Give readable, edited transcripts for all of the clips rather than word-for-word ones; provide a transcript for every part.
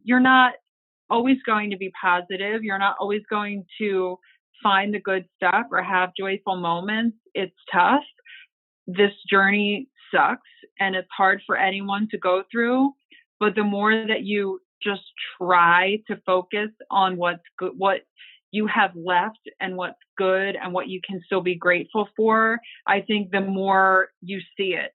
you're not always going to be positive. You're not always going to find the good stuff or have joyful moments. It's tough. This journey sucks and it's hard for anyone to go through. But the more that you just try to focus on what's good, what you have left and what's good and what you can still be grateful for, I think the more you see it.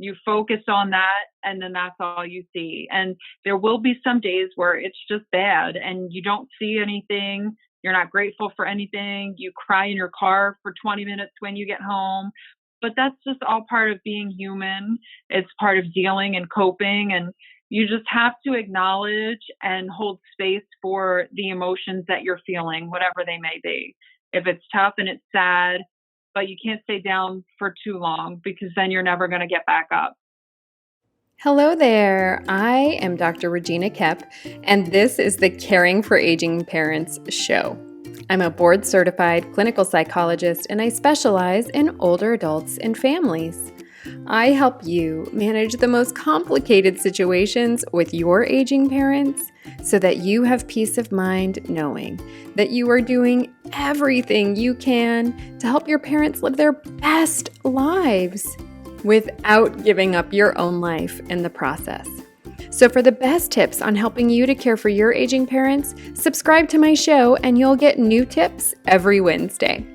You focus on that and then that's all you see. And there will be some days where it's just bad and you don't see anything. You're not grateful for anything. You cry in your car for 20 minutes when you get home. But that's just all part of being human. It's part of dealing and coping. And you just have to acknowledge and hold space for the emotions that you're feeling, whatever they may be. If it's tough and it's sad, but you can't stay down for too long because then you're never going to get back up. Hello there. I am Dr. Regina Koepp, and this is the Caring for Aging Parents show. I'm a board-certified clinical psychologist, and I specialize in older adults and families. I help you manage the most complicated situations with your aging parents so that you have peace of mind knowing that you are doing everything you can to help your parents live their best lives without giving up your own life in the process. So for the best tips on helping you to care for your aging parents, subscribe to my show and you'll get new tips every Wednesday.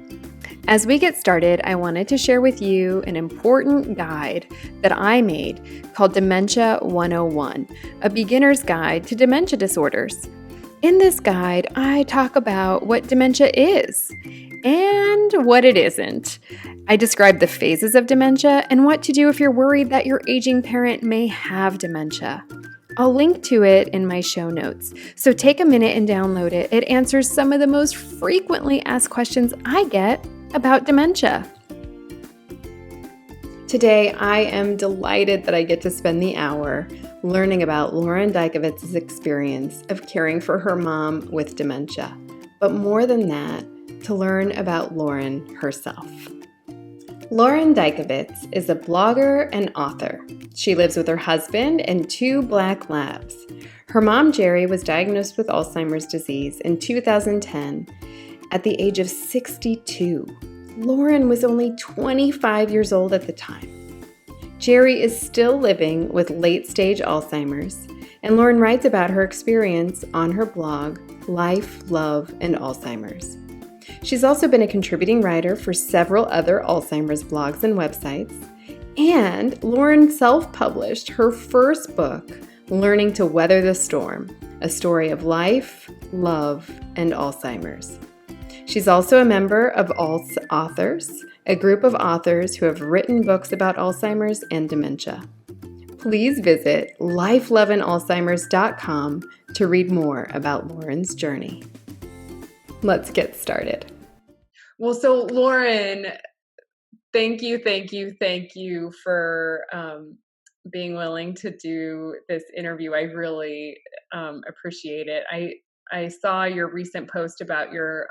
As we get started, I wanted to share with you an important guide that I made called Dementia 101, a beginner's guide to dementia disorders. In this guide, I talk about what dementia is and what it isn't. I describe the phases of dementia and what to do if you're worried that your aging parent may have dementia. I'll link to it in my show notes, so take a minute and download it. It answers some of the most frequently asked questions I get about dementia. Today, I am delighted that I get to spend the hour learning about Lauren Dykovitz's experience of caring for her mom with dementia. But more than that, to learn about Lauren herself. Lauren Dykovitz is a blogger and author. She lives with her husband and 2 black labs. Her mom, Jerry, was diagnosed with Alzheimer's disease in 2010 at the age of 62. Lauren was only 25 years old at the time. Jerry is still living with late-stage Alzheimer's, and Lauren writes about her experience on her blog, Life, Love, and Alzheimer's. She's also been a contributing writer for several other Alzheimer's blogs and websites, and Lauren self-published her first book, Learning to Weather the Storm, a story of life, love, and Alzheimer's. She's also a member of Alz Authors, a group of authors who have written books about Alzheimer's and dementia. Please visit lifeloveandalzheimers.com to read more about Lauren's journey. Let's get started. Well, so Lauren, thank you for being willing to do this interview. I really appreciate it. I saw your recent post about your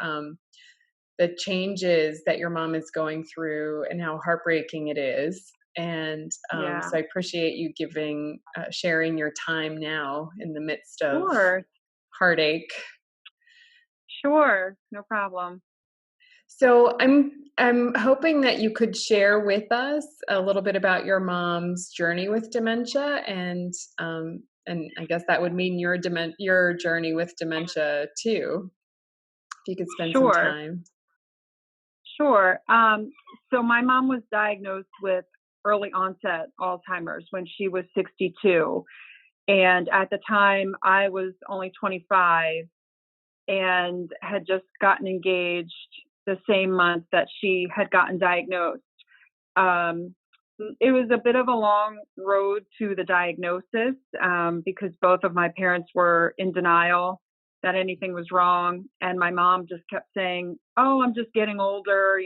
the changes that your mom is going through and how heartbreaking it is. And so I appreciate you sharing your time now in the midst of heartache. Sure, no problem. So I'm hoping that you could share with us a little bit about your mom's journey with dementia, and I guess that would mean your journey with dementia too. If you could spend some time. Sure. So my mom was diagnosed with early onset Alzheimer's when she was 62. And at the time I was only 25 and had just gotten engaged the same month that she had gotten diagnosed. It was a bit of a long road to the diagnosis because both of my parents were in denial that anything was wrong. And my mom just kept saying, oh, I'm just getting older,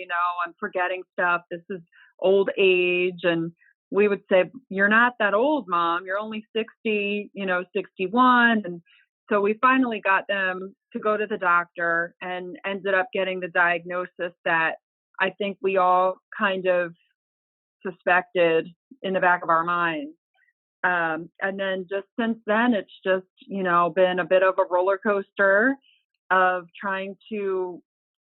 I'm forgetting stuff. This is old age. And we would say, you're not that old, Mom. You're only 60, 61. And so we finally got them to go to the doctor and ended up getting the diagnosis that I think we all kind of suspected in the back of our minds. And then just since then, it's just, been a bit of a roller coaster of trying to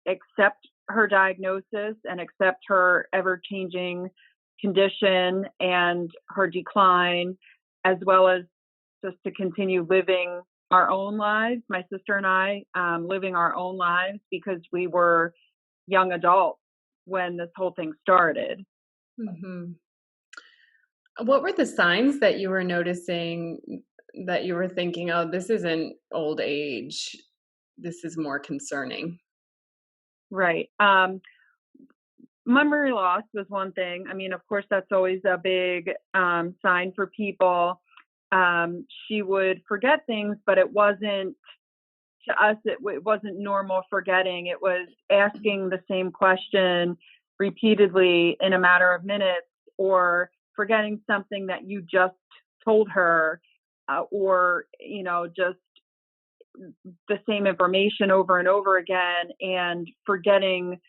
accept her diagnosis and accept her ever changing condition and her decline, as well as just to continue living our own lives, my sister and I, living our own lives, because we were young adults when this whole thing started. Mm-hmm. What were the signs that you were noticing that you were thinking, oh, this isn't old age, this is more concerning? Right. Memory loss was one thing. I mean, of course, that's always a big sign for people. She would forget things, but it wasn't, to us, it wasn't normal forgetting. It was asking the same question repeatedly in a matter of minutes, or forgetting something that you just told her, or, just the same information over and over again, and forgetting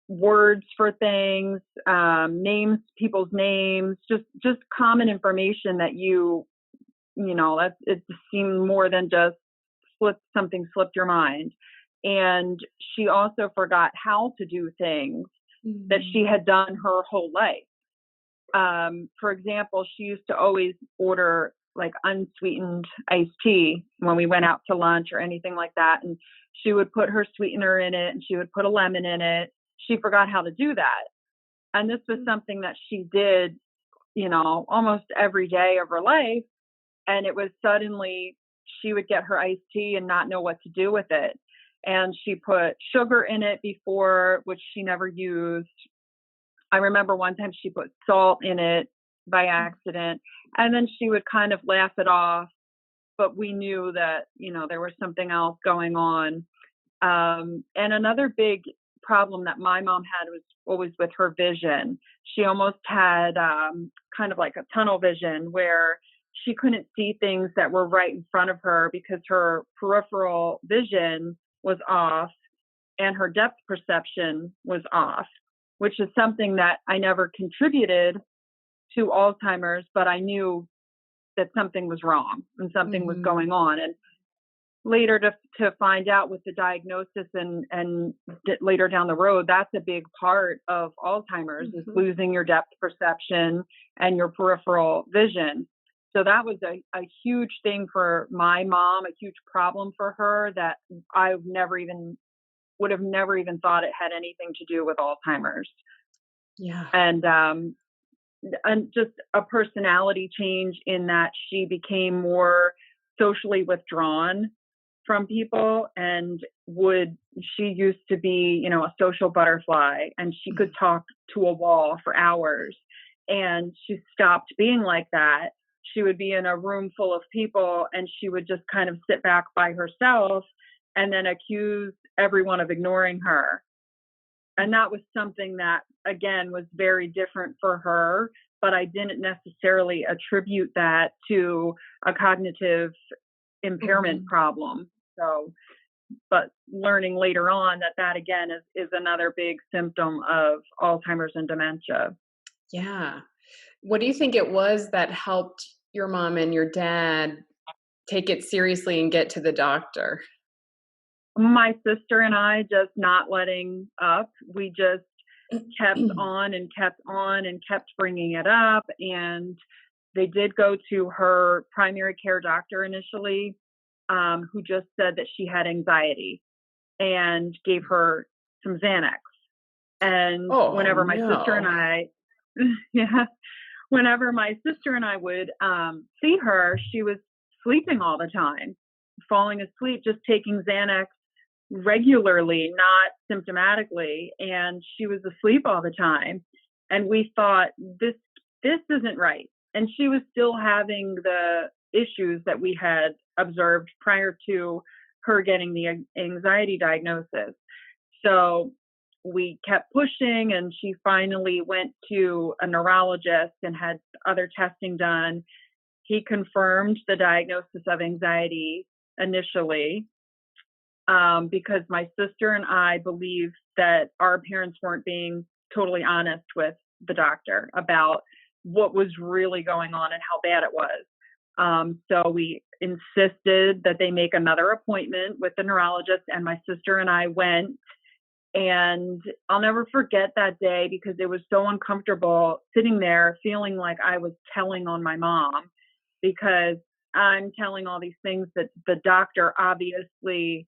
words for things, names, people's names, just common information that it seemed more than just slipped your mind. And she also forgot how to do things that she had done her whole life. For example, she used to always order like unsweetened iced tea when we went out to lunch or anything like that. And she would put her sweetener in it and she would put a lemon in it. She forgot how to do that. And this was something that she did, almost every day of her life. And it was suddenly she would get her iced tea and not know what to do with it. And she put sugar in it before, which she never used. I remember one time she put salt in it by accident, and then she would kind of laugh it off, but we knew that, there was something else going on. And another big problem that my mom had was always with her vision. She almost had kind of like a tunnel vision, where she couldn't see things that were right in front of her because her peripheral vision was off and her depth perception was off, which is something that I never contributed to Alzheimer's, but I knew that something was wrong and something was going on. And later to find out with the diagnosis and later down the road, that's a big part of Alzheimer's, is losing your depth perception and your peripheral vision. So that was a huge thing for my mom, a huge problem for her that I would have never even thought it had anything to do with Alzheimer's. Yeah. And just a personality change in that she became more socially withdrawn from people, and she used to be, a social butterfly, and she could talk to a wall for hours, and she stopped being like that. She would be in a room full of people and she would just kind of sit back by herself and then accuse everyone of ignoring her. And that was something that, again, was very different for her, but I didn't necessarily attribute that to a cognitive impairment problem. So, but learning later on that again is another big symptom of Alzheimer's and dementia. Yeah. What do you think it was that helped your mom and your dad take it seriously and get to the doctor? My sister and I just not letting up. We just kept on and kept on and kept bringing it up. And they did go to her primary care doctor initially, who just said that she had anxiety and gave her some Xanax. And whenever my sister and I, whenever my sister and I would see her, she was sleeping all the time, falling asleep, just taking Xanax regularly, not symptomatically, and she was asleep all the time. And we thought, this isn't right. And she was still having the issues that we had observed prior to her getting the anxiety diagnosis. So we kept pushing, and she finally went to a neurologist and had other testing done. He confirmed the diagnosis of anxiety initially, because my sister and I believed that our parents weren't being totally honest with the doctor about what was really going on and how bad it was. So we insisted that they make another appointment with the neurologist, and my sister and I went. And I'll never forget that day because it was so uncomfortable sitting there feeling like I was telling on my mom, because I'm telling all these things that the doctor obviously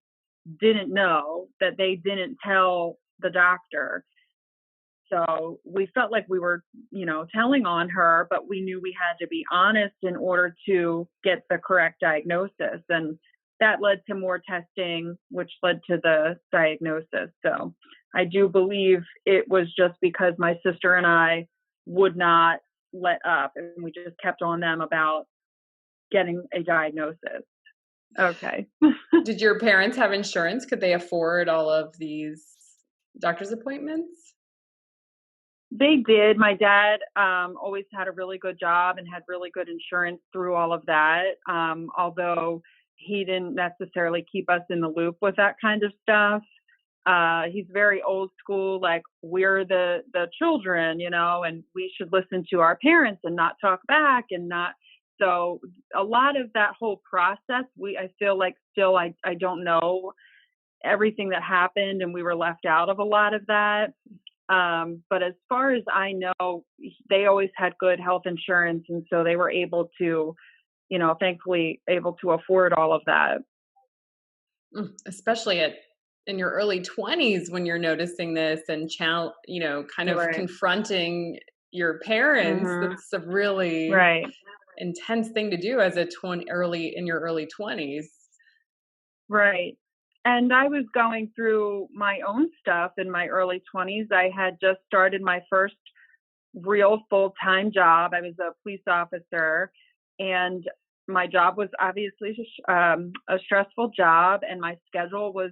didn't know, that they didn't tell the doctor. So we felt like we were, telling on her, but we knew we had to be honest in order to get the correct diagnosis. And that led to more testing, which led to the diagnosis. So I do believe it was just because my sister and I would not let up, and we just kept on them about getting a diagnosis. Okay. Did your parents have insurance? Could they afford all of these doctor's appointments? They did. My dad always had a really good job and had really good insurance through all of that, although he didn't necessarily keep us in the loop with that kind of stuff. He's very old school, like we're the children, and we should listen to our parents and not talk back and not. So a lot of that whole process, I feel like still I don't know everything that happened, and we were left out of a lot of that. But as far as I know, they always had good health insurance, and so they were able to, thankfully able to afford all of that. Especially in your early 20s when you're noticing this and kind of Right. confronting your parents. Mm-hmm. That's a really Right. intense thing to do as in your early 20s. Right. And I was going through my own stuff in my early 20s. I had just started my first real full-time job. I was a police officer, and my job was obviously a stressful job, and my schedule was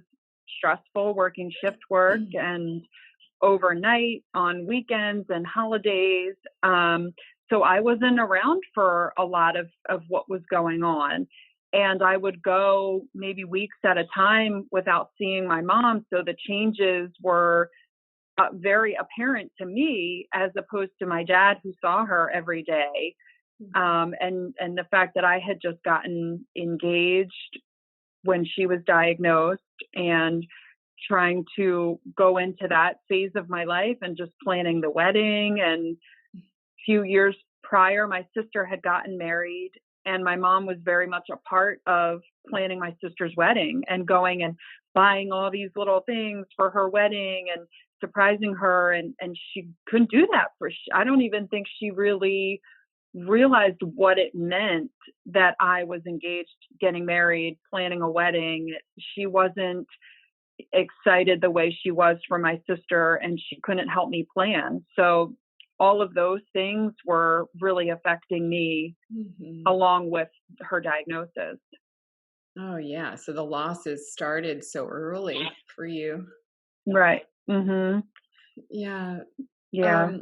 stressful, working shift work and overnight on weekends and holidays. So I wasn't around for a lot of what was going on. And I would go maybe weeks at a time without seeing my mom. So the changes were very apparent to me, as opposed to my dad, who saw her every day. And the fact that I had just gotten engaged when she was diagnosed, and trying to go into that phase of my life and just planning the wedding. And a few years prior, my sister had gotten married, and my mom was very much a part of planning my sister's wedding and going and buying all these little things for her wedding and surprising her. And she couldn't do that I don't even think she really realized what it meant that I was engaged, getting married, planning a wedding. She wasn't excited the way she was for my sister, and she couldn't help me plan. So all of those things were really affecting me, along with her diagnosis. Oh, yeah. So the losses started so early for you. Right. Mm-hmm. Yeah. Yeah.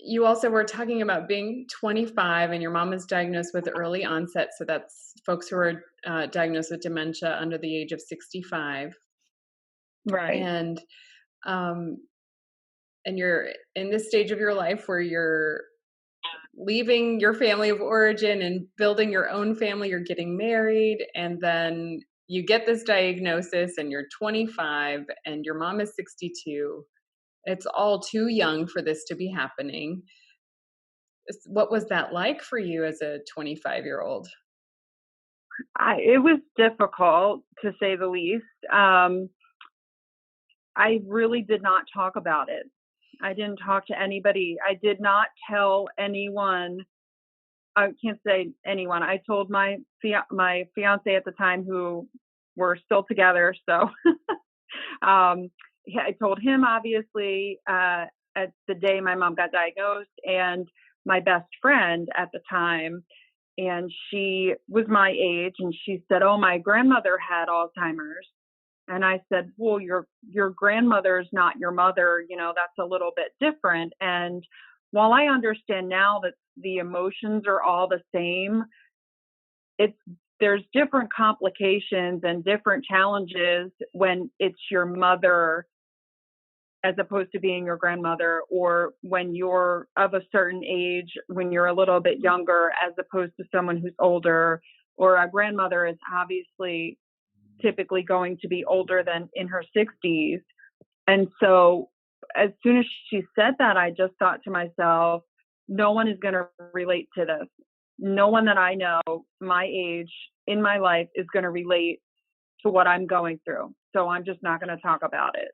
You also were talking about being 25 and your mom is diagnosed with early onset. So that's folks who are diagnosed with dementia under the age of 65. Right. And you're in this stage of your life where you're leaving your family of origin and building your own family. You're getting married, and then you get this diagnosis and you're 25 and your mom is 62. It's all too young for this to be happening. What was that like for you as a 25-year-old? It was difficult, to say the least. I really did not talk about it. I didn't talk to anybody. I did not tell anyone. I can't say anyone. I told my fiance at the time, who we're still together. So I told him, obviously, at the day my mom got diagnosed, and my best friend at the time. And she was my age, and she said, "Oh, my grandmother had Alzheimer's." And I said, "Well, your grandmother's not your mother. That's a little bit different." And while I understand now that the emotions are all the same, there's different complications and different challenges when it's your mother as opposed to being your grandmother, or when you're of a certain age, when you're a little bit younger, as opposed to someone who's older, or a grandmother is obviously typically going to be older than in her 60s. And so as soon as she said that, I just thought to myself, no one is going to relate to this. No one that I know my age in my life is going to relate to what I'm going through. So I'm just not going to talk about it.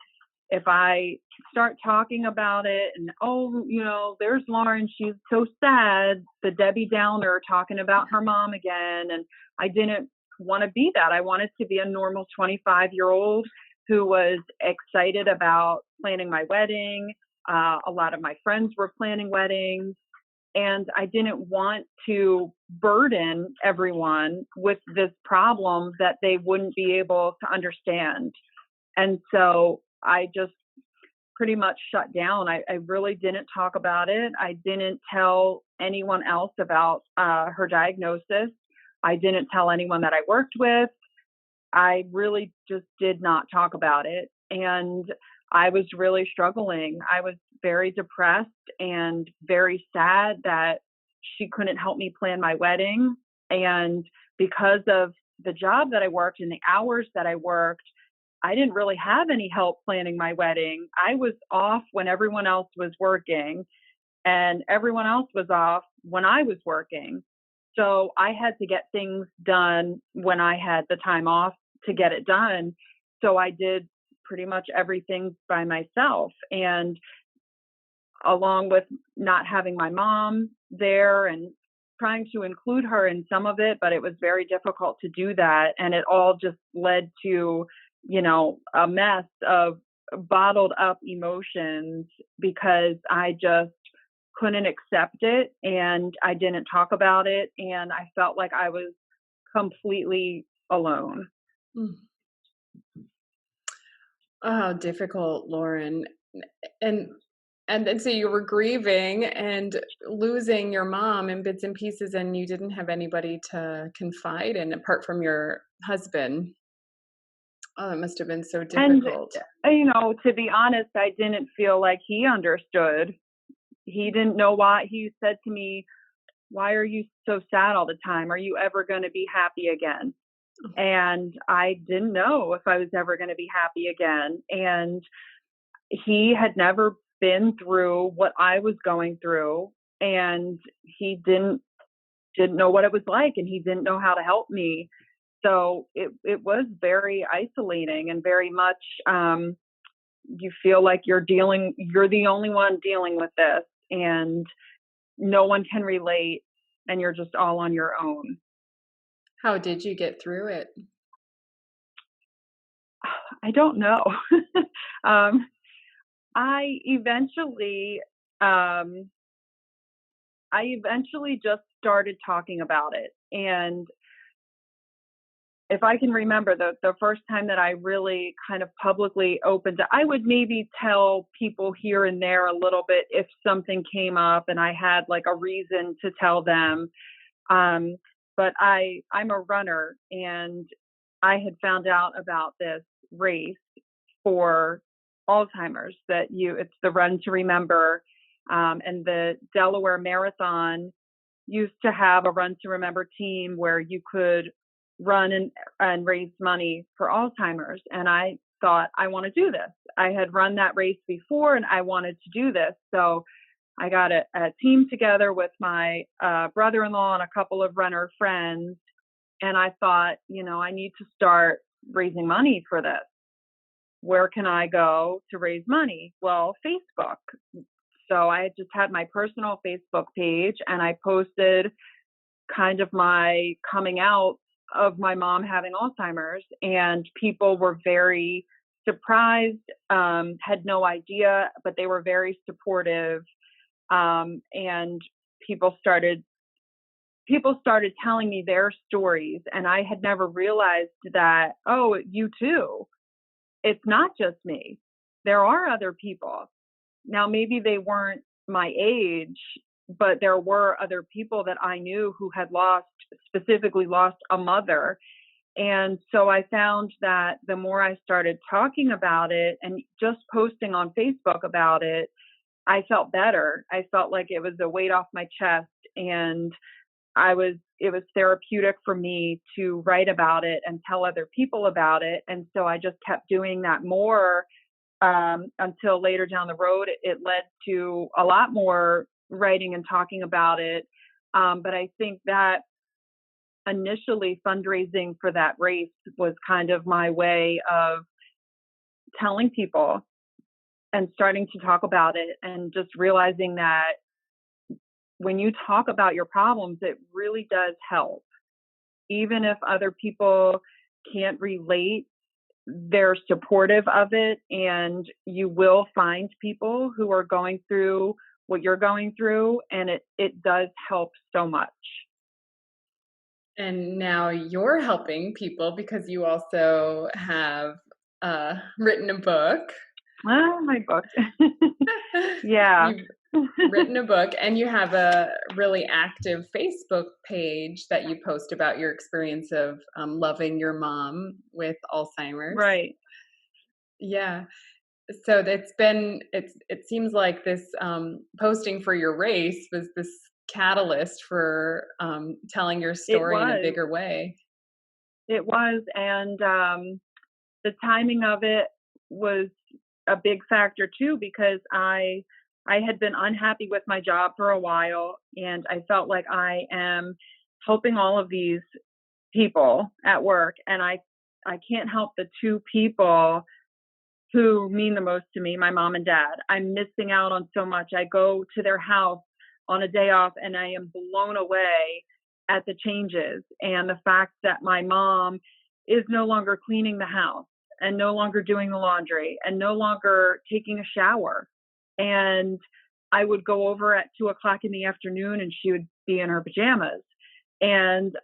If I start talking about it and, oh, there's Lauren, she's so sad, the Debbie Downer talking about her mom again. And I didn't want to be that. I wanted to be a normal 25-year-old who was excited about planning my wedding. A lot of my friends were planning weddings. And I didn't want to burden everyone with this problem that they wouldn't be able to understand. And so I just pretty much shut down. I really didn't talk about it. I didn't tell anyone else about her diagnosis. I didn't tell anyone that I worked with. I really just did not talk about it. And I was really struggling. I was very depressed and very sad that she couldn't help me plan my wedding. And because of the job that I worked and the hours that I worked, I didn't really have any help planning my wedding. I was off when everyone else was working, and everyone else was off when I was working. So I had to get things done when I had the time off to get it done. So I did pretty much everything by myself. And along with not having my mom there and trying to include her in some of it, but it was very difficult to do that. And it all just led to, a mess of bottled up emotions because I just couldn't accept it and I didn't talk about it. And I felt like I was completely alone. Oh, difficult, Lauren. And so you were grieving and losing your mom in bits and pieces, and you didn't have anybody to confide in apart from your husband. Oh, that must have been so difficult. And, to be honest, I didn't feel like he understood. He didn't know why. He said to me, "Why are you so sad all the time? Are you ever going to be happy again?" And I didn't know if I was ever going to be happy again. And he had never been through what I was going through, and he didn't know what it was like, and he didn't know how to help me. So it was very isolating and very much you feel like you're the only one dealing with this, and no one can relate, and you're just all on your own. How did you get through it? I don't know. I eventually just started talking about it. And if I can remember the first time that I really kind of publicly opened it, I would maybe tell people here and there a little bit if something came up and I had like a reason to tell them. But I'm a runner, and I had found out about this race for Alzheimer's it's the Run to Remember. And the Delaware Marathon used to have a Run to Remember team where you could run and raise money for Alzheimer's. And I thought, I want to do this. I had run that race before and I wanted to do this. So I got a team together with my brother-in-law and a couple of runner friends. And I thought, I need to start raising money for this. Where can I go to raise money? Well, Facebook. So I just had my personal Facebook page, and I posted kind of my coming out of my mom having Alzheimer's, and people were very surprised, had no idea, but they were very supportive. And people started telling me their stories, and I had never realized that, oh, you too. It's not just me. There are other people. Now, maybe they weren't my age, but there were other people that I knew who had specifically lost a mother. And so I found that the more I started talking about it and just posting on Facebook about it, I felt better. I felt like it was a weight off my chest, and it was therapeutic for me to write about it and tell other people about it. And so I just kept doing that more, until later down the road, it led to a lot more writing and talking about it. But I think that initially fundraising for that race was kind of my way of telling people and starting to talk about it, and just realizing that when you talk about your problems, it really does help. Even if other people can't relate, they're supportive of it, and you will find people who are going through what you're going through, and it does help so much. And now you're helping people because you also have written a book. Oh, my book. Yeah. You've written a book, and you have a really active Facebook page that you post about your experience of loving your mom with Alzheimer's. Right. Yeah. So it seems like this posting for your race was this catalyst for telling your story in a bigger way. It was. And the timing of it was a big factor too, because I had been unhappy with my job for a while, and I felt like I am helping all of these people at work, and I can't help the two people who mean the most to me, my mom and dad. I'm missing out on so much. I go to their house on a day off, and I am blown away at the changes, and the fact that my mom is no longer cleaning the house, and no longer doing the laundry, and no longer taking a shower. And I would go over at 2:00 in the afternoon, and she would be in her pajamas. And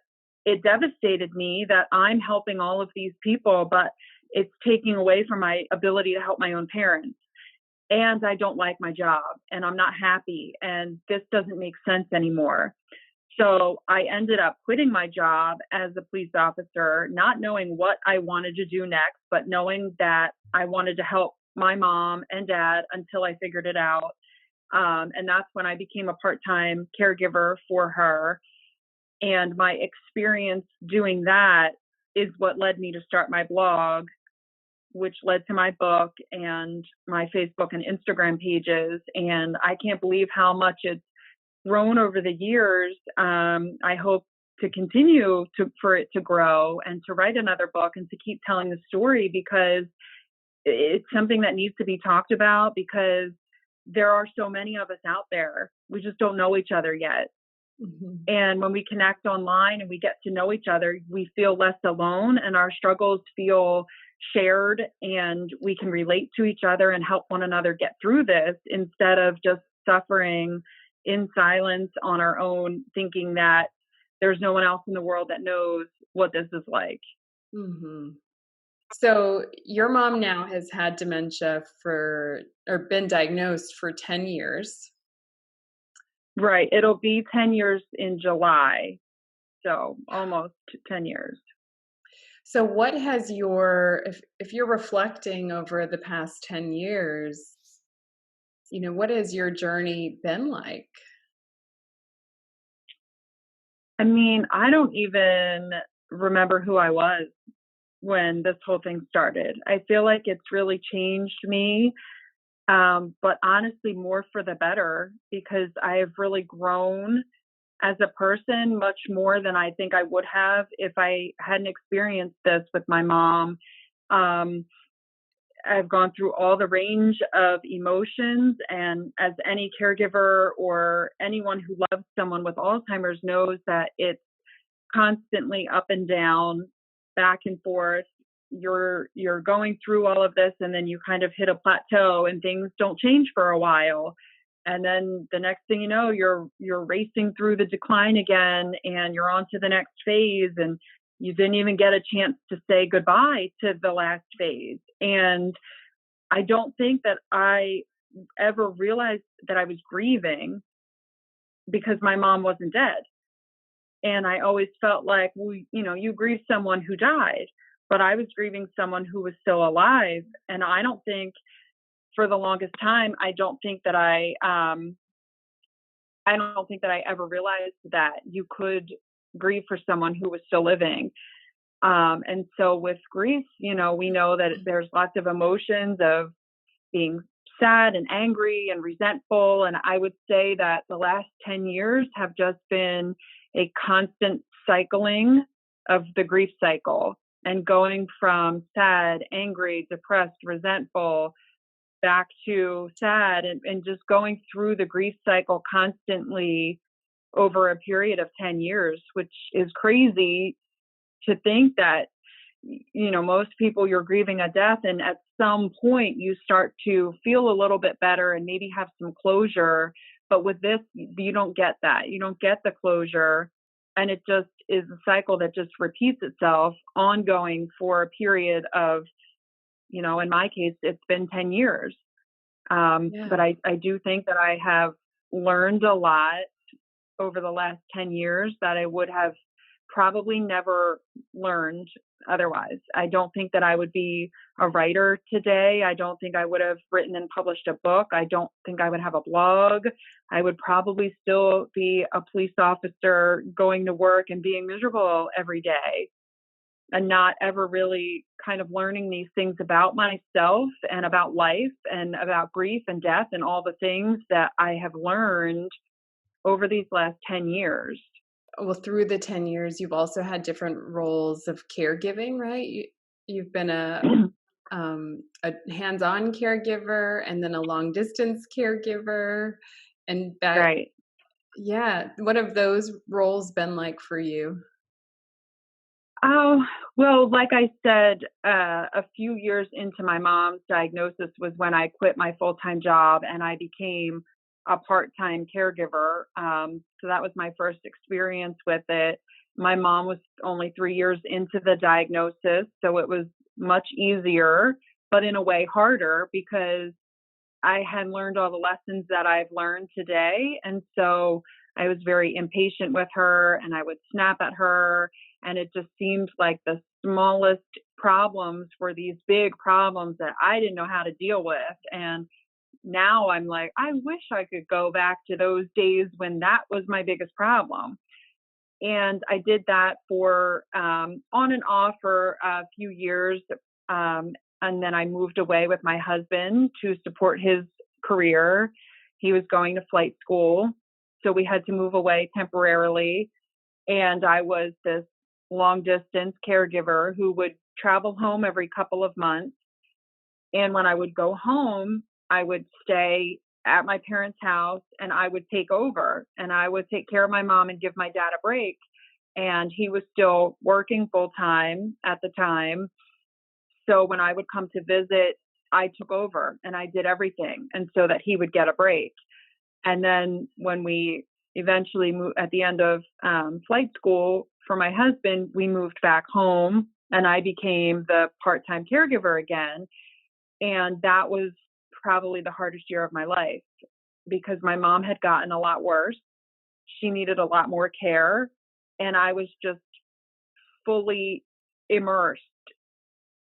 it devastated me that I'm helping all of these people, but it's taking away from my ability to help my own parents. And I don't like my job, and I'm not happy, and this doesn't make sense anymore. So I ended up quitting my job as a police officer, not knowing what I wanted to do next, but knowing that I wanted to help my mom and dad until I figured it out. And that's when I became a part-time caregiver for her. And my experience doing that is what led me to start my blog, which led to my book and my Facebook and Instagram pages. And I can't believe how much it's grown over the years. I hope to continue for it to grow and to write another book and to keep telling the story, because it's something that needs to be talked about, because there are so many of us out there. We just don't know each other yet. Mm-hmm. And when we connect online and we get to know each other, we feel less alone, and our struggles feel shared, and we can relate to each other and help one another get through this, instead of just suffering in silence on our own, thinking that there's no one else in the world that knows what this is like. Mm-hmm. So your mom now has had dementia or been diagnosed for 10 years. Right. It'll be 10 years in July. So almost 10 years. So what has if you're reflecting over the past 10 years, what has your journey been like? I mean, I don't even remember who I was when this whole thing started. I feel like it's really changed me, but honestly, more for the better, because I have really grown as a person much more than I think I would have if I hadn't experienced this with my mom. I've gone through all the range of emotions, and as any caregiver or anyone who loves someone with Alzheimer's knows, that it's constantly up and down, back and forth. You're going through all of this, and then you kind of hit a plateau, and things don't change for a while. And then the next thing you know, you're racing through the decline again, and you're on to the next phase, and you didn't even get a chance to say goodbye to the last phase. And I don't think that I ever realized that I was grieving, because my mom wasn't dead. And I always felt like, well, you grieve someone who died, but I was grieving someone who was still alive. And I don't think for the longest time, I don't think that I ever realized that you could grieve for someone who was still living. And so with grief, we know that there's lots of emotions of being sad and angry and resentful. And I would say that the last 10 years have just been a constant cycling of the grief cycle and going from sad, angry, depressed, resentful back to sad and just going through the grief cycle constantly over a period of 10 years, which is crazy to think that, most people, you're grieving a death and at some point you start to feel a little bit better and maybe have some closure. But with this, you don't get that. You don't get the closure. And it just is a cycle that just repeats itself ongoing for a period of, in my case, it's been 10 years. Yeah. But I do think that I have learned a lot over the last 10 years that I would have probably never learned otherwise. I don't think that I would be a writer today. I don't think I would have written and published a book. I don't think I would have a blog. I would probably still be a police officer going to work and being miserable every day and not ever really kind of learning these things about myself and about life and about grief and death and all the things that I have learned over these last 10 years. Well, through the 10 years, you've also had different roles of caregiving, right? You've been a hands-on caregiver and then a long-distance caregiver and back. Right. Yeah. What have those roles been like for you? Oh, well, like I said, a few years into my mom's diagnosis was when I quit my full-time job and I became a part-time caregiver. So that was my first experience with it. My mom was only 3 years into the diagnosis, so it was much easier, but in a way harder because I had learned all the lessons that I've learned today. And so I was very impatient with her and I would snap at her. And it just seemed like the smallest problems were these big problems that I didn't know how to deal with. And now I'm like, I wish I could go back to those days when that was my biggest problem. And I did that for on and off for a few years. And then I moved away with my husband to support his career. He was going to flight school. So we had to move away temporarily. And I was this long distance caregiver who would travel home every couple of months. And when I would go home, I would stay at my parents' house and I would take over and I would take care of my mom and give my dad a break. And he was still working full time at the time. So when I would come to visit, I took over and I did everything. And so that he would get a break. And then when we eventually moved at the end of flight school for my husband, we moved back home and I became the part-time caregiver again. And that was probably the hardest year of my life because my mom had gotten a lot worse. She needed a lot more care. And I was just fully immersed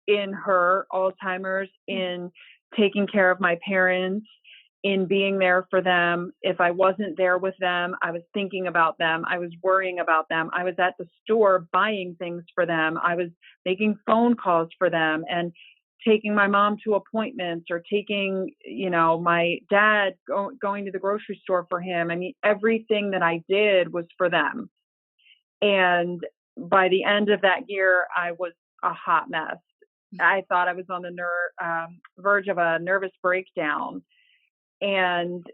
in her Alzheimer's, in taking care of my parents, in being there for them. If I wasn't there with them, I was thinking about them. I was worrying about them. I was at the store buying things for them. I was making phone calls for them and taking my mom to appointments or taking, my dad going to the grocery store for him. I mean, everything that I did was for them. And by the end of that year, I was a hot mess. I thought I was on the verge of a nervous breakdown and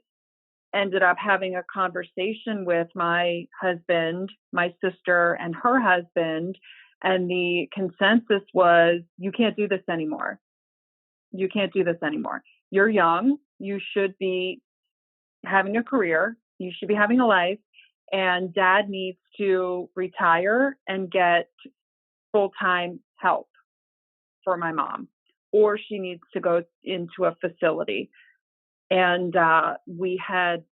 ended up having a conversation with my husband, my sister, and her husband. And the consensus was, you can't do this anymore. You can't do this anymore. You're young. You should be having a career. You should be having a life. And dad needs to retire and get full-time help for my mom, or she needs to go into a facility. And we had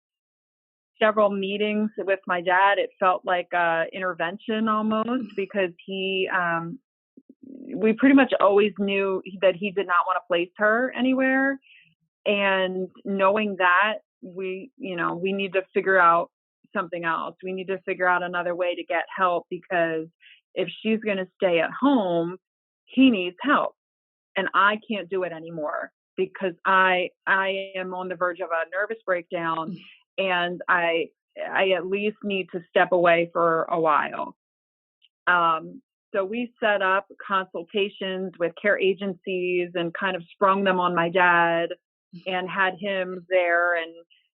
several meetings with my dad. It felt like a intervention almost because we pretty much always knew that he did not want to place her anywhere. And knowing that, we need to figure out something else. We need to figure out another way to get help, because if she's going to stay at home, he needs help. And I can't do it anymore because I am on the verge of a nervous breakdown, and I at least need to step away for a while. So we set up consultations with care agencies and kind of sprung them on my dad and had him there.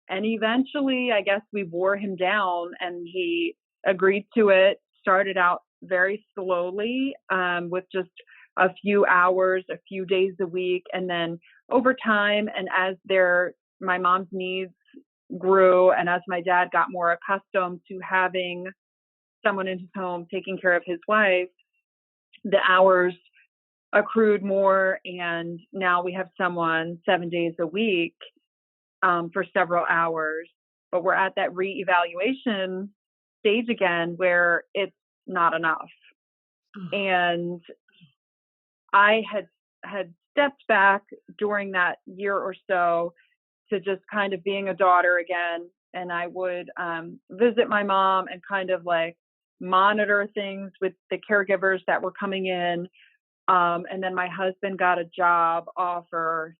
And eventually, I guess we wore him down, and he agreed to it. Started out very slowly, with just a few hours, a few days a week. And then over time, and as my mom's needs grew, and as my dad got more accustomed to having someone in his home taking care of his wife, the hours accrued more. And now we have someone 7 days a week, for several hours. But we're at that reevaluation stage again where it's not enough. And I had stepped back during that year or so to just kind of being a daughter again. And I would visit my mom and kind of like monitor things with the caregivers that were coming in. And then my husband got a job offer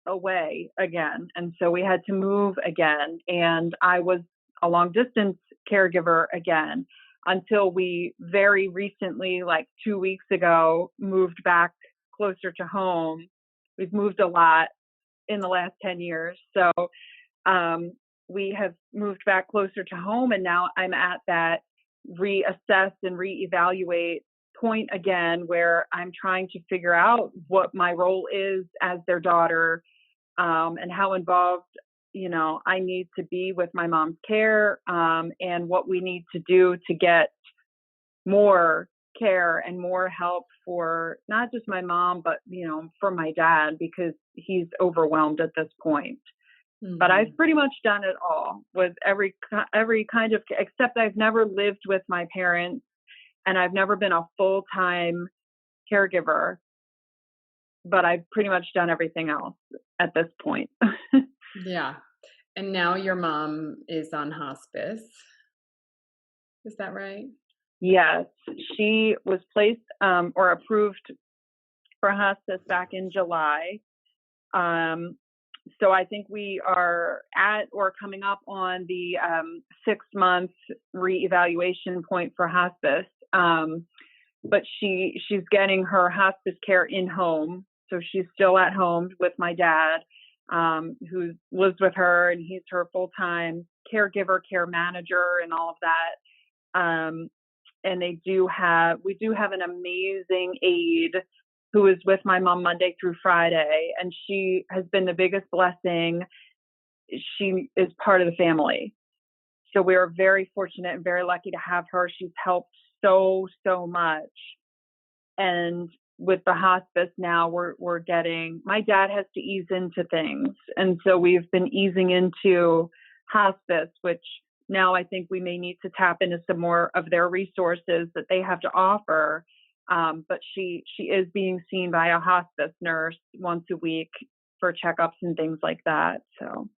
away again. And so we had to move again. And I was a long distance caregiver again, until we very recently, like 2 weeks ago, moved back closer to home. We've moved a lot in the last 10 years. So we have moved back closer to home, and now I'm at that reassess and reevaluate point again, where I'm trying to figure out what my role is as their daughter, and how involved I need to be with my mom's care, and what we need to do to get more care and more help for not just my mom, but, for my dad, because he's overwhelmed at this point. Mm-hmm. But I've pretty much done it all with every kind of, except I've never lived with my parents, and I've never been a full-time caregiver, but I've pretty much done everything else at this point. Yeah. And now your mom is on hospice. Is that right? Yes. She was placed or approved for hospice back in July. So I think we are at or coming up on the 6-month reevaluation point for hospice. But she's getting her hospice care in home. So she's still at home with my dad, who lives with her, and he's her full-time caregiver, care manager, and all of that. And we do have an amazing aide who is with my mom Monday through Friday, and she has been the biggest blessing. She is part of the family. So we are very fortunate and very lucky to have her. She's helped so much. And with the hospice now, we're getting, my dad has to ease into things. And so we've been easing into hospice, which now I think we may need to tap into some more of their resources that they have to offer. But she is being seen by a hospice nurse once a week for checkups and things like that. So.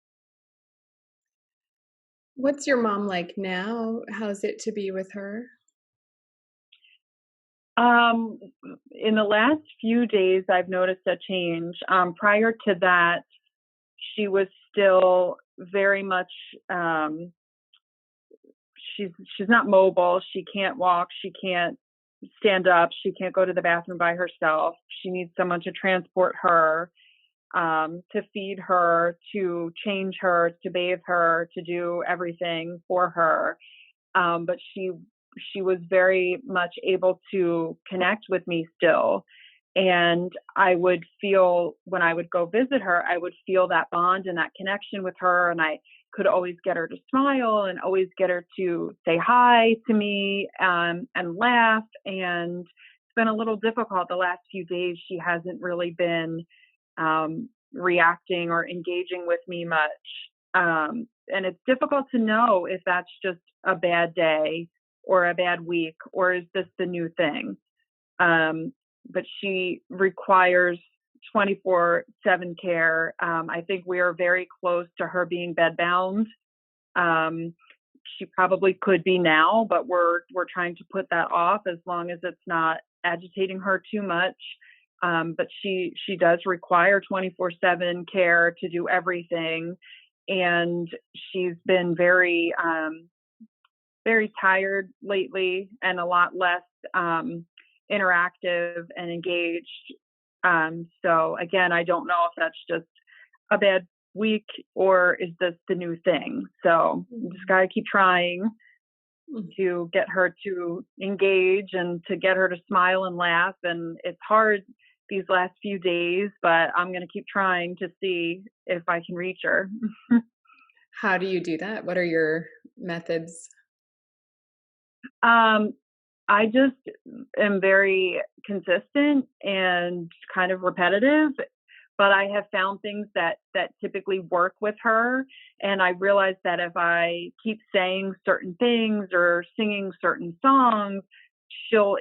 What's your mom like now? How's it to be with her? In the last few days, I've noticed a change. Prior to that, she was still very much, she's not mobile. She can't walk. She can't stand up. She can't go to the bathroom by herself. She needs someone to transport her, to feed her, to change her, to bathe her, to do everything for her. But she was very much able to connect with me still. And I would feel, when I would go visit her, I would feel that bond and that connection with her. And I could always get her to smile and always get her to say hi to me, and laugh. And it's been a little difficult the last few days. She hasn't really been reacting or engaging with me much. And it's difficult to know if that's just a bad day or a bad week, or is this the new thing? But she requires 24/7 care. I think we are very close to her being bedbound. Um, she probably could be now, but we're trying to put that off as long as it's not agitating her too much. But she does require 24/7 care to do everything, and she's been very tired lately and a lot less interactive and engaged. So again, I don't know if that's just a bad week or is this the new thing. So just gotta keep trying to get her to engage and to get her to smile and laugh. And it's hard these last few days, but I'm gonna keep trying to see if I can reach her. How do you do that? What are your methods? Um, I just am very consistent and kind of repetitive, but I have found things that typically work with her. And I realize that if I keep saying certain things or singing certain songs, she'll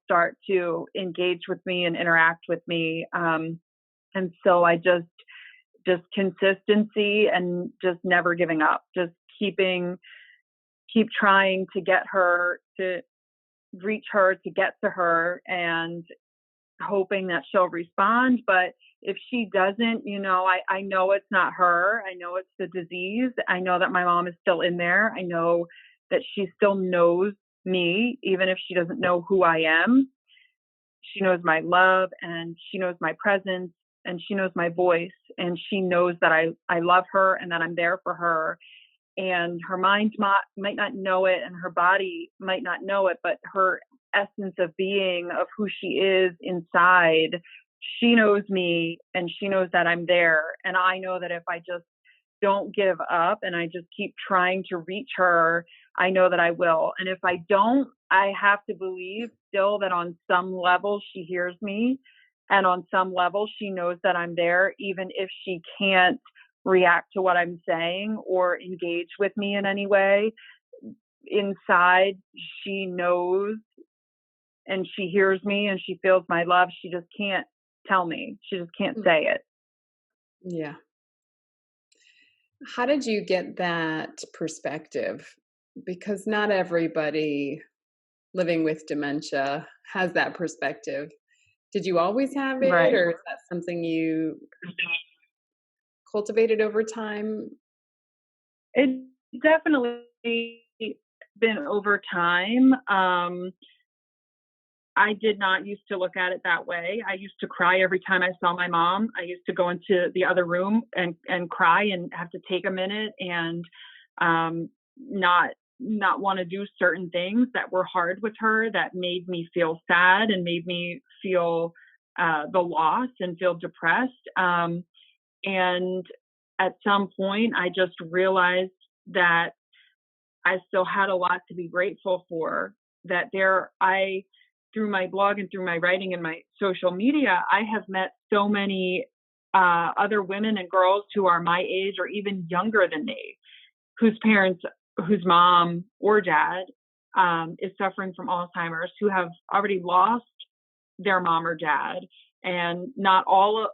start to engage with me and interact with me. And so I just consistency and just never giving up, just keep trying to get her to reach her, to get to her, and hoping that she'll respond. But if she doesn't, I know it's not her. I know it's the disease. I know that my mom is still in there. I know that she still knows me, even if she doesn't know who I am. She knows my love, and she knows my presence, and she knows my voice, and she knows that I love her and that I'm there for her. And her mind might not know it, and her body might not know it, but her essence of being, of who she is inside, she knows me, and she knows that I'm there. And I know that if I just don't give up and I just keep trying to reach her, I know that I will. And if I don't, I have to believe still that on some level she hears me, and on some level she knows that I'm there, even if she can't react to what I'm saying or engage with me in any way. Inside, she knows and she hears me and she feels my love. She just can't tell me. She just can't say it. Yeah. How did you get that perspective? Because not everybody living with dementia has that perspective. Did you always have it, Right. or is that something you cultivated over time? It's definitely been over time. I did not used to look at it that way. I used to cry every time I saw my mom. I used to go into the other room and cry and have to take a minute and not want to do certain things that were hard with her, that made me feel sad and made me feel the loss and feel depressed. And at some point, I just realized that I still had a lot to be grateful for. Through my blog and through my writing and my social media, I have met so many other women and girls who are my age or even younger than me, whose mom or dad is suffering from Alzheimer's, who have already lost their mom or dad. And not all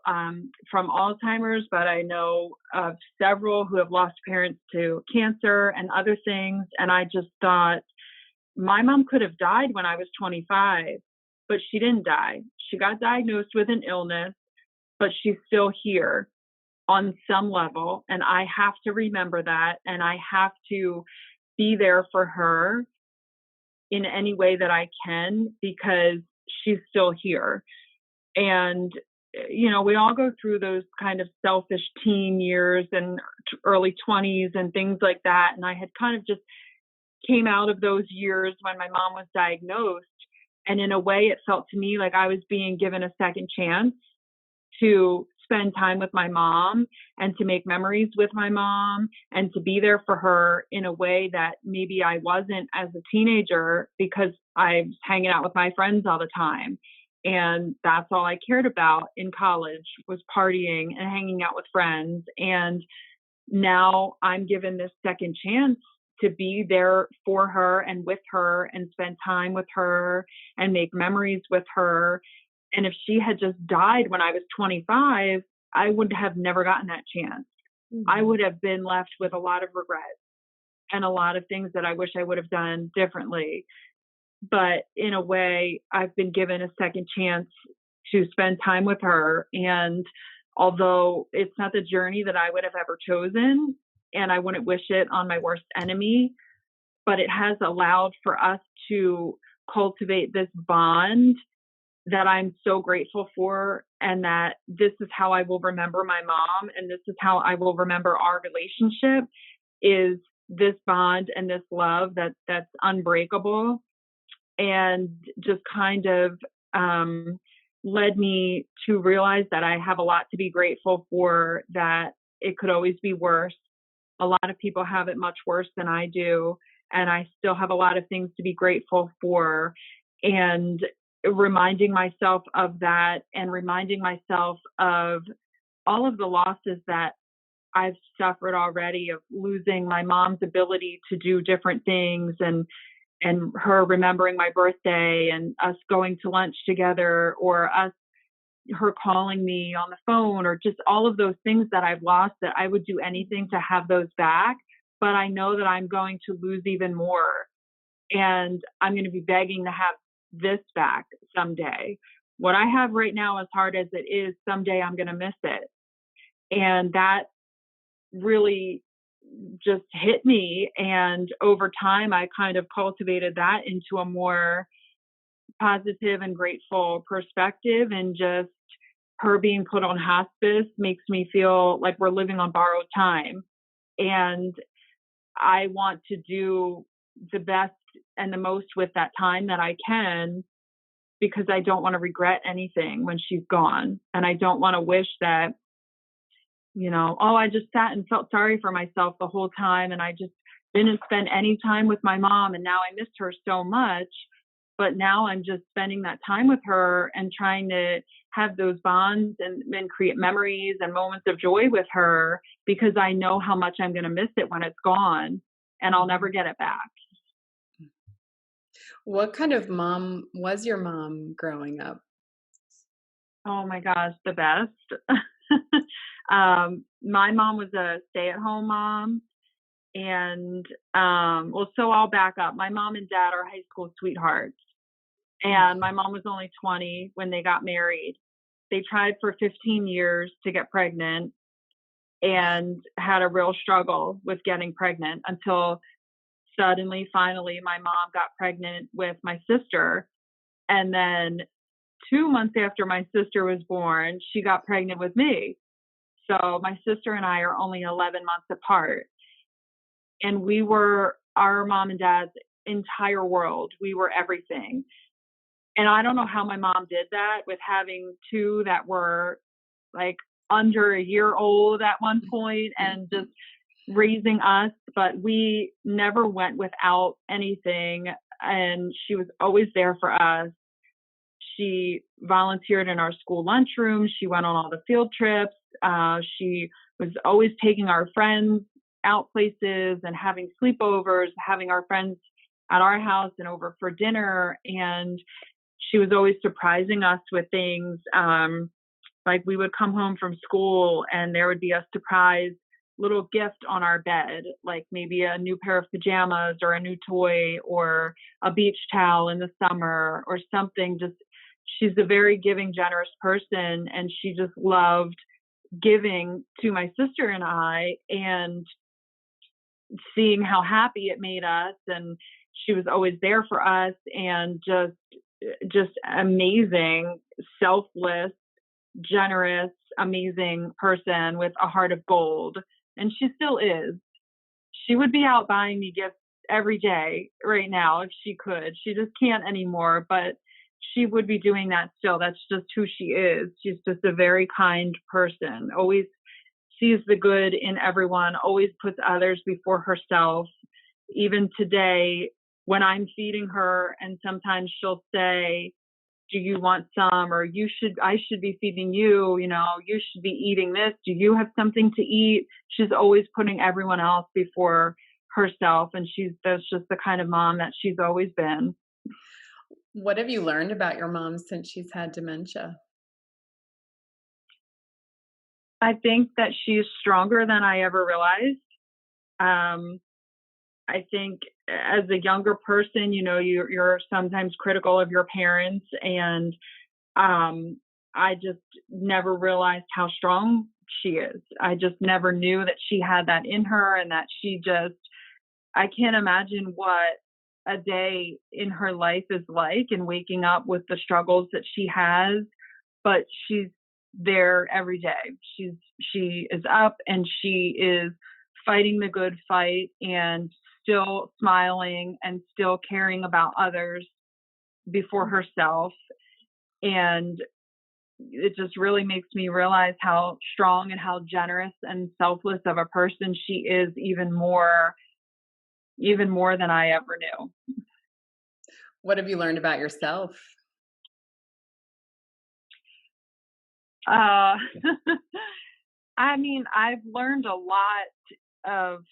from Alzheimer's, but I know of several who have lost parents to cancer and other things. And I just thought, my mom could have died when I was 25, but she didn't die. She got diagnosed with an illness, but she's still here on some level. And I have to remember that. And I have to be there for her in any way that I can, because she's still here. And, we all go through those kind of selfish teen years and early 20s and things like that. And I had kind of just came out of those years when my mom was diagnosed. And in a way, it felt to me like I was being given a second chance to spend time with my mom and to make memories with my mom and to be there for her in a way that maybe I wasn't as a teenager, because I was hanging out with my friends all the time. And that's all I cared about in college, was partying and hanging out with friends. And now I'm given this second chance to be there for her and with her and spend time with her and make memories with her. And if she had just died when I was 25, I would have never gotten that chance. I would have been left with a lot of regret and a lot of things that I wish I would have done differently. But in a way, I've been given a second chance to spend time with her. And although it's not the journey that I would have ever chosen, and I wouldn't wish it on my worst enemy, but it has allowed for us to cultivate this bond that I'm so grateful for, and that this is how I will remember my mom, and this is how I will remember our relationship, is this bond and this love that's unbreakable, and just kind of led me to realize that I have a lot to be grateful for, that it could always be worse. A lot of people have it much worse than I do, and I still have a lot of things to be grateful for. And reminding myself of that, and reminding myself of all of the losses that I've suffered already, of losing my mom's ability to do different things, and her remembering my birthday, and us going to lunch together, or her calling me on the phone, or just all of those things that I've lost, that I would do anything to have those back. But I know that I'm going to lose even more, and I'm going to be begging to have this back someday. What I have right now, as hard as it is, someday I'm going to miss it. And that really just hit me. And over time, I kind of cultivated that into a more positive and grateful perspective. And just her being put on hospice makes me feel like we're living on borrowed time. And I want to do the best and the most with that time that I can, because I don't want to regret anything when she's gone. And I don't want to wish that, I just sat and felt sorry for myself the whole time, and I just didn't spend any time with my mom, and now I missed her so much. But now I'm just spending that time with her and trying to have those bonds and create memories and moments of joy with her, because I know how much I'm going to miss it when it's gone, and I'll never get it back. What kind of mom was your mom growing up? Oh my gosh, the best. My mom was a stay-at-home mom. And, so I'll back up. My mom and dad are high school sweethearts. And my mom was only 20 when they got married. They tried for 15 years to get pregnant and had a real struggle with getting pregnant, until suddenly, finally, my mom got pregnant with my sister. And then 2 months after my sister was born, she got pregnant with me. So my sister and I are only 11 months apart. And we were our mom and dad's entire world. We were everything. And I don't know how my mom did that, with having two that were like under a year old at one point, and just raising us. But we never went without anything. And she was always there for us. She volunteered in our school lunchroom. She went on all the field trips. She was always taking our friends out places and having sleepovers, having our friends at our house and over for dinner. And she was always surprising us with things. Like we would come home from school and there would be a surprise little gift on our bed, like maybe a new pair of pajamas or a new toy or a beach towel in the summer or something. Just, she's a very giving, generous person. And she just loved giving to my sister and I, and seeing how happy it made us. And she was always there for us, and just amazing, selfless, generous, amazing person with a heart of gold. And she still is. She would be out buying me gifts every day right now if she could. She just can't anymore, but she would be doing that still. That's just who she is. She's just a very kind person, always sees the good in everyone, always puts others before herself. Even today, when I'm feeding her, and sometimes she'll say, do you want some? Or I should be feeding you, you should be eating this. Do you have something to eat? She's always putting everyone else before herself. And that's just the kind of mom that she's always been. What have you learned about your mom since she's had dementia? I think that she's stronger than I ever realized. Um, I think as a younger person, you're sometimes critical of your parents, and I just never realized how strong she is. I just never knew that she had that in her, and that I can't imagine what a day in her life is like, and waking up with the struggles that she has, but she's there every day. She is up and she is fighting the good fight, and still smiling and still caring about others before herself. And it just really makes me realize how strong and how generous and selfless of a person she is, even more than I ever knew. What have you learned about yourself? I mean, I've learned a lot of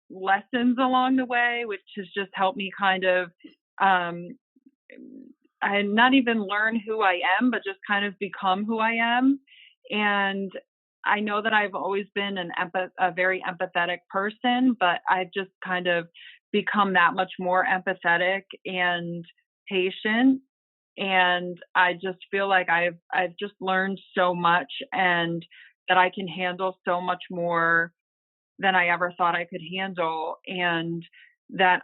lessons along the way, which has just helped me kind of, I not even learn who I am, but just kind of become who I am. And I know that I've always been a very empathetic person, but I've just kind of become that much more empathetic and patient. And I just feel like I've just learned so much, and that I can handle so much more than I ever thought I could handle. And that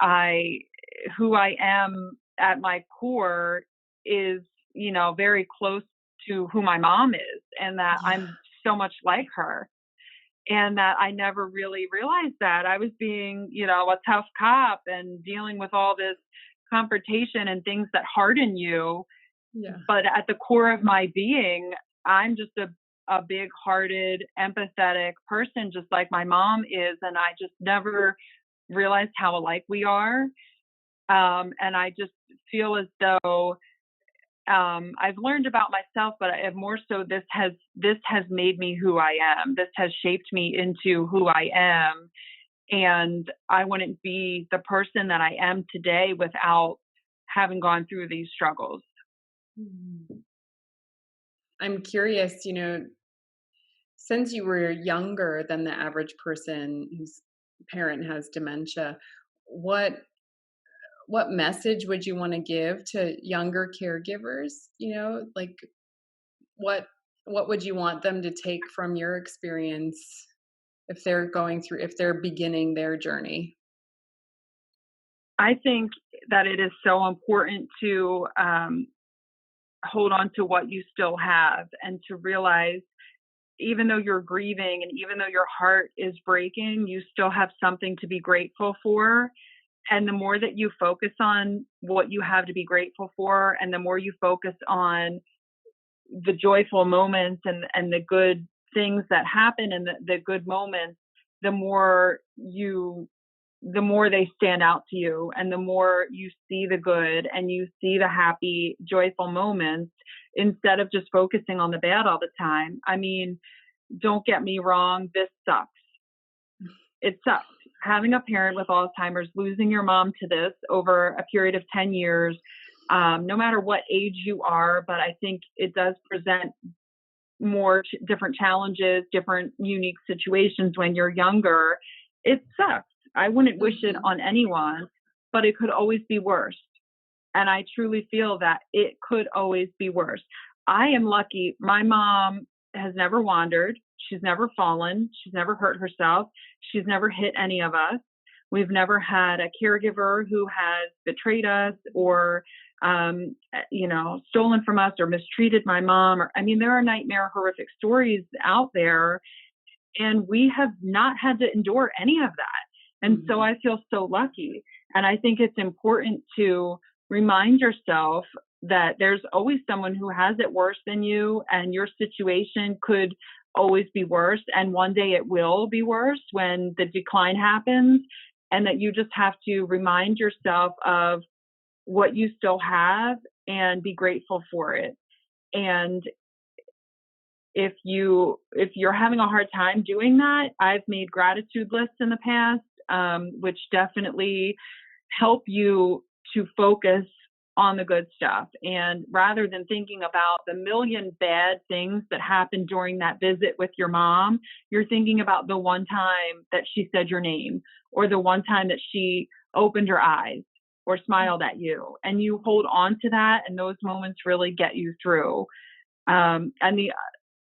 who I am at my core is, very close to who my mom is, and that I'm so much like her. And that I never really realized that I was being, a tough cop and dealing with all this confrontation and things that harden you. Yeah. But at the core of my being, I'm just a big hearted, empathetic person, just like my mom is. And I just never realized how alike we are. And I just feel as though I've learned about myself, but I have more so this has made me who I am. This has shaped me into who I am. And I wouldn't be the person that I am today without having gone through these struggles. I'm curious, since you were younger than the average person whose parent has dementia, what message would you want to give to younger caregivers? Like what would you want them to take from your experience if they're beginning their journey? I think that it is so important to hold on to what you still have, and to realize, even though you're grieving and even though your heart is breaking, you still have something to be grateful for. And the more that you focus on what you have to be grateful for, and the more you focus on the joyful moments and the good things that happen, and the good moments, the more they stand out to you, and the more you see the good and you see the happy, joyful moments, instead of just focusing on the bad all the time. I mean, don't get me wrong, this sucks. It sucks. Having a parent with Alzheimer's, losing your mom to this over a period of 10 years, no matter what age you are, but I think it does present more different challenges, different unique situations when you're younger. It sucks. I wouldn't wish it on anyone, but it could always be worse. And I truly feel that it could always be worse. I am lucky. My mom has never wandered. She's never fallen. She's never hurt herself. She's never hit any of us. We've never had a caregiver who has betrayed us, or, stolen from us, or mistreated my mom. There are nightmare, horrific stories out there, and we have not had to endure any of that. And so I feel so lucky. And I think it's important to remind yourself that there's always someone who has it worse than you, and your situation could always be worse. And one day it will be worse when the decline happens, and that you just have to remind yourself of what you still have, and be grateful for it. And if you're having a hard time doing that, I've made gratitude lists in the past, which definitely help you to focus on the good stuff. And rather than thinking about the million bad things that happened during that visit with your mom, you're thinking about the one time that she said your name, or the one time that she opened her eyes or smiled at you. And you hold on to that, and those moments really get you through. And the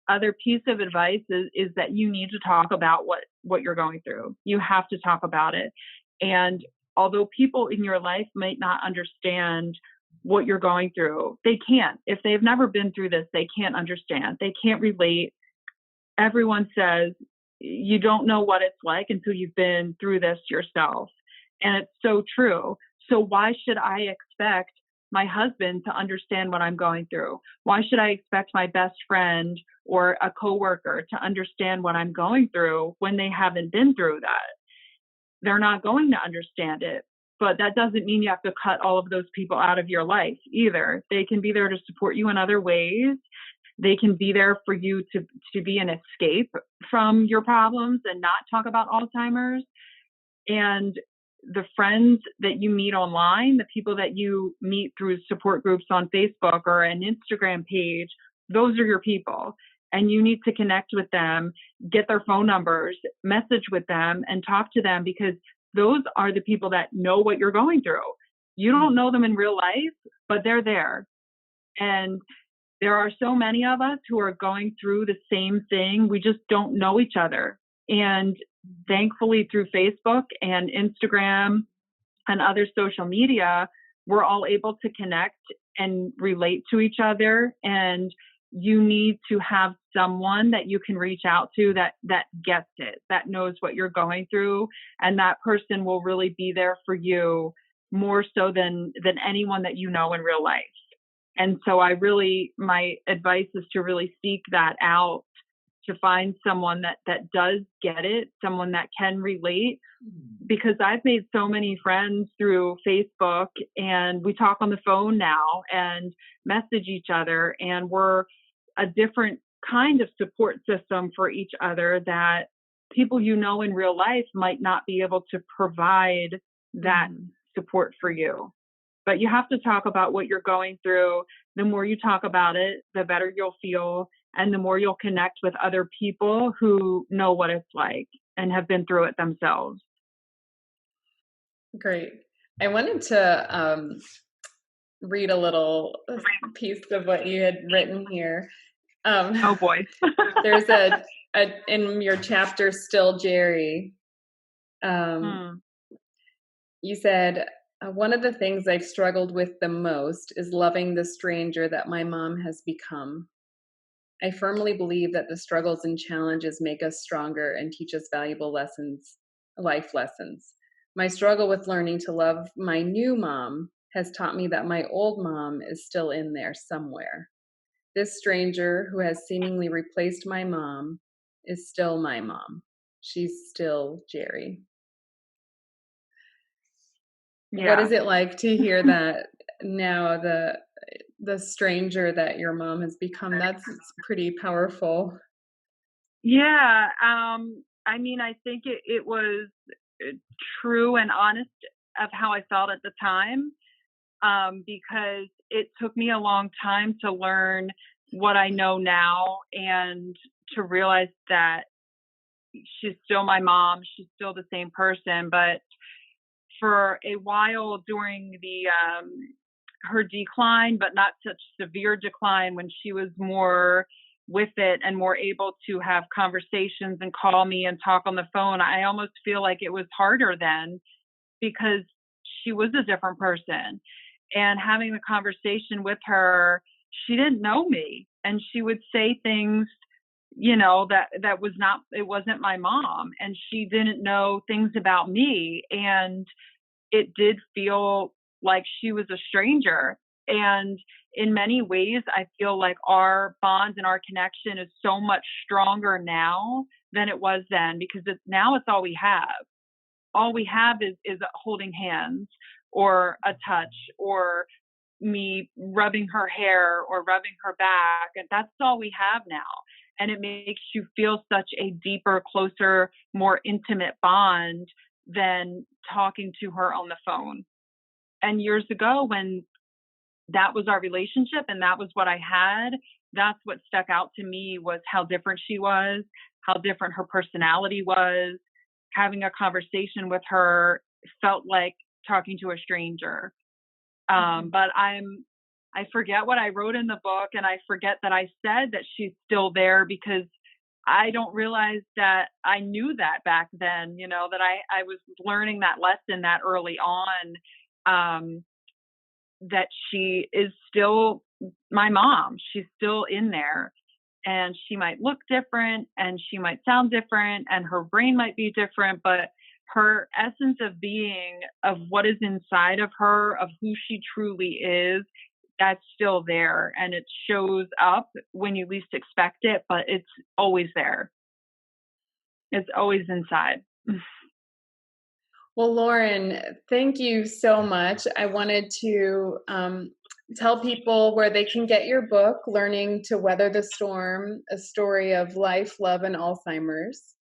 other piece of advice is that you need to talk about what you're going through. You have to talk about it. And although people in your life might not understand what you're going through, they can't. If they've never been through this, they can't understand. They can't relate. Everyone says you don't know what it's like until you've been through this yourself. And it's so true. So why should I expect my husband to understand what I'm going through? Why should I expect my best friend or a coworker to understand what I'm going through when they haven't been through that? They're not going to understand it. But that doesn't mean you have to cut all of those people out of your life either. They can be there to support you in other ways. They can be there for you to be an escape from your problems and not talk about Alzheimer's. And the friends that you meet online, the people that you meet through support groups on Facebook or an Instagram page, those are your people. And you need to connect with them, get their phone numbers, message with them, and talk to them, because those are the people that know what you're going through. You don't know them in real life, but they're there. And there are so many of us who are going through the same thing. We just don't know each other. And thankfully, through Facebook and Instagram and other social media, we're all able to connect and relate to each other. And you need to have someone that you can reach out to that gets it, that knows what you're going through. And that person will really be there for you more so than anyone that you know in real life. And so my advice is to really seek that out, to find someone that does get it, someone that can relate, because I've made so many friends through Facebook, and we talk on the phone now and message each other, and we're a different kind of support system for each other that people you know in real life might not be able to provide that support for you. But you have to talk about what you're going through. The more you talk about it, the better you'll feel, and the more you'll connect with other people who know what it's like and have been through it themselves. Great. I wanted to read a little piece of what you had written here. Oh boy. There's in your chapter, Still Jerry, you said, one of the things I've struggled with the most is loving the stranger that my mom has become. I firmly believe that the struggles and challenges make us stronger and teach us valuable lessons, life lessons. My struggle with learning to love my new mom has taught me that my old mom is still in there somewhere. This stranger who has seemingly replaced my mom is still my mom. She's still Jerry. Yeah. What is it like to hear that now, the stranger that your mom has become? That's pretty powerful. Yeah. I mean, I think it was true and honest of how I felt at the time, because it took me a long time to learn what I know now and to realize that she's still my mom. She's still the same person, but for a while during her decline, but not such severe decline, when she was more with it and more able to have conversations and call me and talk on the phone, I almost feel like it was harder then, because she was a different person. And having the conversation with her, she didn't know me, and she would say things, it wasn't my mom, and she didn't know things about me. And it did feel like she was a stranger. And in many ways, I feel like our bond and our connection is so much stronger now than it was then, because now it's all we have. All we have is holding hands or a touch or me rubbing her hair or rubbing her back, and that's all we have now. And it makes you feel such a deeper, closer, more intimate bond than talking to her on the phone. And years ago, when that was our relationship and that was what I had, that's what stuck out to me, was how different she was, how different her personality was. Having a conversation with her felt like talking to a stranger. But I forget what I wrote in the book, and I forget that I said that she's still there, because I don't realize that I knew that back then, that I was learning that lesson that early on, that she is still my mom. She's still in there, and she might look different and she might sound different and her brain might be different, but her essence of being, of what is inside of her, of who she truly is, that's still there. And it shows up when you least expect it, but it's always there. It's always inside. Well, Lauren, thank you so much. I wanted to tell people where they can get your book, Learning to Weather the Storm, A Story of Life, Love, and Alzheimer's.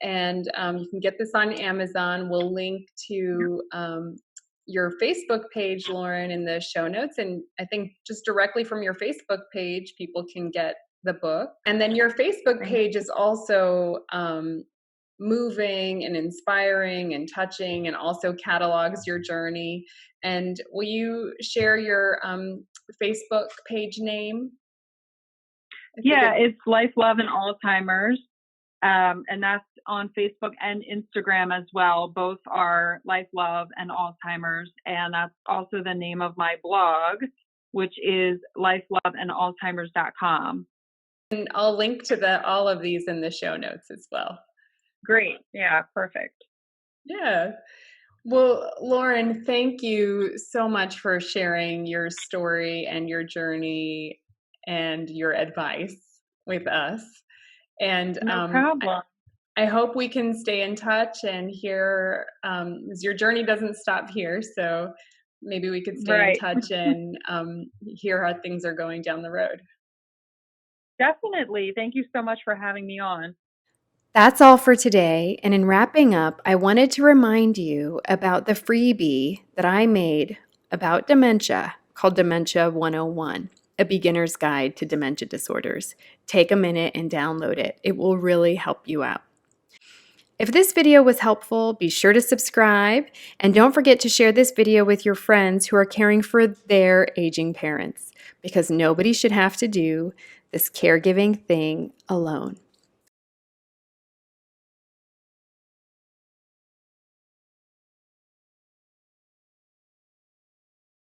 And you can get this on Amazon. We'll link to your Facebook page, Lauren, in the show notes. And I think just directly from your Facebook page, people can get the book. And then your Facebook page is also moving and inspiring and touching, and also catalogs your journey. And will you share your Facebook page name? Yeah, it's Life, Love, and Alzheimer's. And that's on Facebook and Instagram as well. Both are Life, Love, and Alzheimer's. And that's also the name of my blog, which is lifeloveandalzheimers.com. And I'll link to all of these in the show notes as well. Great. Yeah, perfect. Yeah. Well, Lauren, thank you so much for sharing your story and your journey and your advice with us. And no problem. I hope we can stay in touch and hear, as your journey doesn't stop here, so maybe we could stay in touch and hear how things are going down the road. Definitely. Thank you so much for having me on. That's all for today. And in wrapping up, I wanted to remind you about the freebie that I made about dementia called Dementia 101, a beginner's guide to dementia disorders. Take a minute and download it. It will really help you out. If this video was helpful, be sure to subscribe, and don't forget to share this video with your friends who are caring for their aging parents, because nobody should have to do this caregiving thing alone.